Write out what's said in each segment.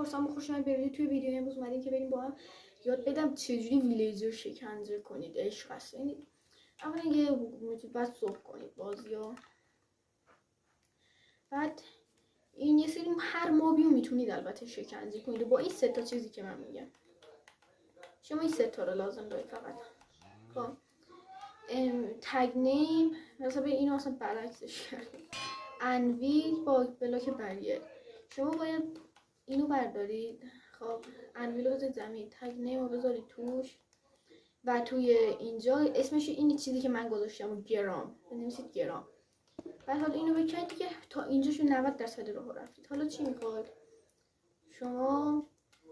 پارسال خوشم برید توی ویدیو امروز اومدیم که بریم با هم یاد بدم چجوری ویلیجر شکنجه کنید. عشق هست. یعنی اولا یه بعد صبح کنید بازی‌ها. بعد این یه سری هر مابیو میتونید البته شکنجه کنید با این سه تا چیزی که من میگم. شما این سه تا رو لازم دارید فقط. خب تگ نیم مثلا اینو اصلا برعکسش کردیم. انویل با بلاک بریر. شما باید اینو بردارید. خب انویل رو بذارید زمین، تگ نیم رو بذارید توش و توی اینجا اسمش این چیزی که من گذاشتم گرام بنویسید گرام. بعد حالا اینو بکنید دیگه تا اینجاشو 90% راه رفتید. حالا چی میخواد؟ شما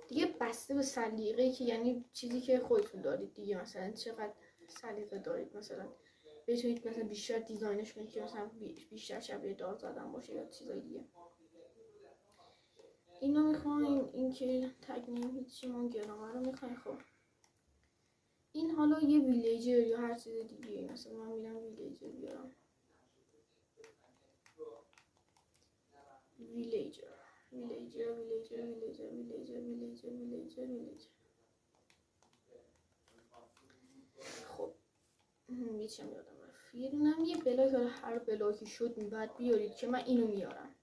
دیگه بسته به سلیقه‌ای که یعنی چیزی که خودتون دارید دیگه، مثلا چقدر سلیقه دارید، مثلا بتونید مثلا بیشتر دیزاینش کنید که مثلا بیشتر شبیه دار زدن باشه یا چیزای دیگه. اینو میخوایم، این که تگ نیم هیچی، ما گرامر رو میخوایم. خب این حالا یه ویلیجر یا هر چیز دیگه، مثلا من میرم ویلیجر بیارم. ویلیجر ویلیجر ویلیجر ویلیجر ویلیجر ویلیجر ویلیجر ویلیجر. خب میچم یادم رفت یه دونم یه بلاک، حالا هر بلاکی شد بعد بیارید که من اینو میارم.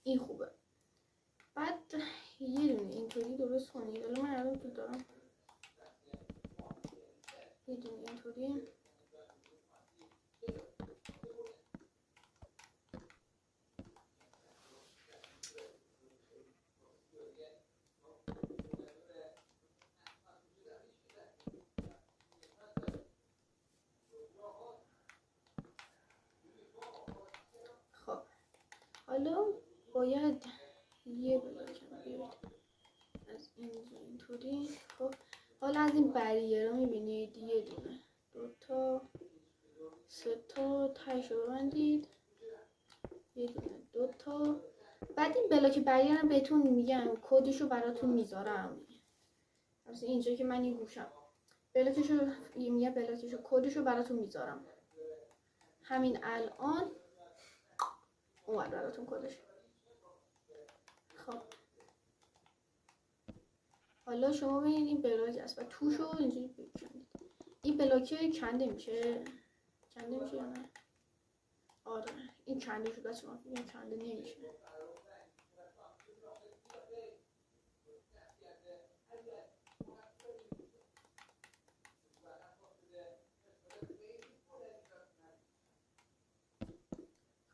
این خوبه. بعد یه دونه اینطوری درست کنید. حالا من الان تو دارم یه دونه اینطوری. خب حالا باید یه بلاک بیارید از اینجا اینطوری. خب حالا از این بریر رو میبینید یه دونه، دو تا، سه تا، تهش رو ببندید، یه دونه، دو تا. بعد این بلاک بریر رو بهتون میگم کدش رو براتون میذارم. مثلا اینجا که من این گوشم بلاکش رو میگم، بلاکش رو کدش رو براتون میذارم همین الان اومد براتون کدش. خب حالا شما ببینید این بلاک است و توش رو اینجوری بکنید. این بلاک کنده میشه یا نه؟ آره این کنده شده. شما این کنده نمیشه.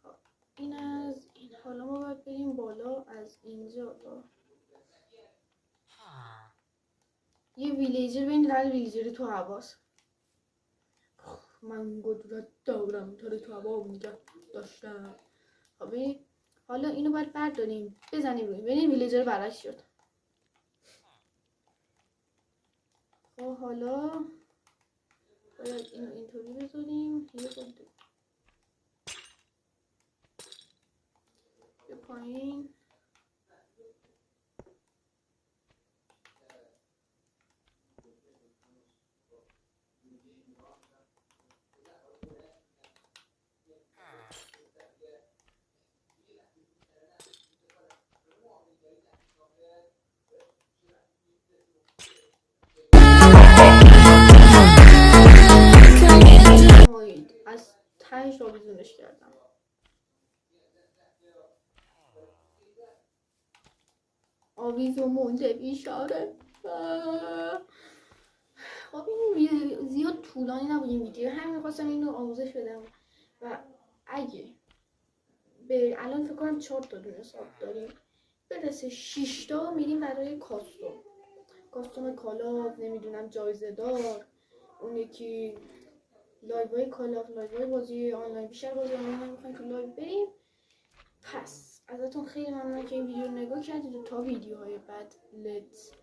خب این از این. حالا ما باید بریم بالا از اینجا تا یه ویلیجر ببینید. هر ویلیجر تو هواست. من قدرت دارم تو هوا میگه داشتم. خب حالا اینو باید برداریم بزنیم روی. ببینید ویلیجر برعکس شد. خب حالا باید اینو اینطوری بذاریم. یه پایین. از تهش آویزونش کردم. آویزو مونده بیشاره. خب این زیاد طولانی نبود این ویدیو، همین میخواستم اینو آموزش بدم. و اگه به الان فکر کنم 4 تا دونه حساب داریم، برسه 6 تا میریم برای کاستوم کالاف، نمیدونم جایزه دار، اون یکی لایوهای کالاف، لایوهای بازی آنلاین. بیشتر بازی آنلاین میخوایم تو لایو بریم. پس ازتون خیلی ممنونم که این ویدیو رو نگاه کردید و تا ویدیوهای بعد let's